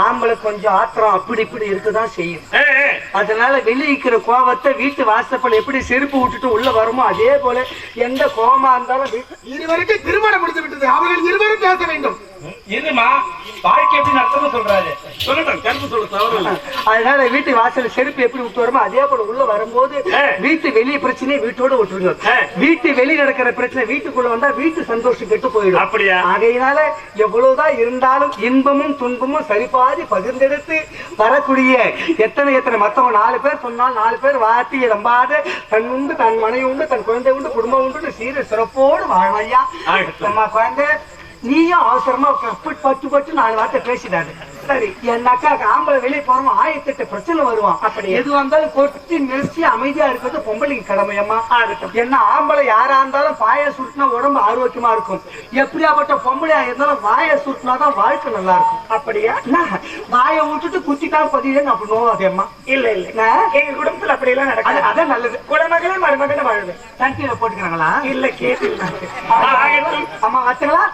ஆம்பளை கொஞ்சம் ஆத்திரம் அப்படி இப்படி இருக்குதான் செய்யும். அதனால வெளியிக்கிற கோபத்தை வீட்டு வாசப்பல் எப்படி செருப்பு விட்டுட்டு உள்ள வருமோ அதே போல எந்த கோபமா இருந்தாலும் இதுவரைக்கும் திருமணம் முடித்து விட்டது. அவர்கள் இருவரும் பேச வேண்டும். இருமா வாழ்க்கை எப்படி நடத்தணும் சொல்றாரு. சொல்லுங்க. அதனால வீட்டு வாசல செருப்பு எப்படி விட்டு வருமோ அதே போல உள்ள வரும்போது வீட்டு வெளியே பிரச்சனையை வீட்டோட விட்டுருங்க. வீட்டு வெளியே நடக்கிற பிரச்சனை வீட்டுக்குள்ள வந்தா வீட்டு சந்தோஷம் கெட்டு போயிடும். அப்படியா? ஆகையினால எவ்வளவுதான் இருந்தாலும் இன்பமும் துன்பமும் சரிபாதி பகிர்ந்தெடுத்து வரக்கூடிய எத்தனை மத்தவங்க 4 பேர் சொன்னால் 4 பேர் வார்த்தையை நம்பாத தன் உண்டு தன் மனைவி உண்டு தன் குழந்தை உண்டு குடும்பம் உண்டு சீர சிறப்போடு வாழையா நம்ம குழந்தை நீயும் அவசரமா பட்டு 4 வார்த்தை பேசிடாது. சரி, என் அக்காக்கு ஆம்பளை வெளியே போறோம் 1008 பிரச்சனை வருவான். அப்படி எது வந்தாலும் கொட்டி நிறுத்தி அமைதியா இருக்கிறது பொம்பளைக்கு கடமையம்மா. என்ன ஆம்பளை யாரா இருந்தாலும் பாய சுட்டினா உடம்பு ஆரோக்கியமா இருக்கும். எப்படியாப்பட்ட பொம்பளையா இருந்தாலும் வாய சுட்டினாதான் வாழ்க்கை நல்லா இருக்கும். அப்படியா? வாய விட்டுட்டு குத்திட்டான் பதிவுன்னு அப்படி நோவாதேம்மா. இல்ல எங்க குடும்பத்துல அப்படி எல்லாம் நடக்காது. அதான் நல்லது. குடமகளே மருமகனை வாழுது. தண்டியில போட்டுக்கிறாங்களா? இல்ல கேட்டு அம்மா வச்சுங்களா?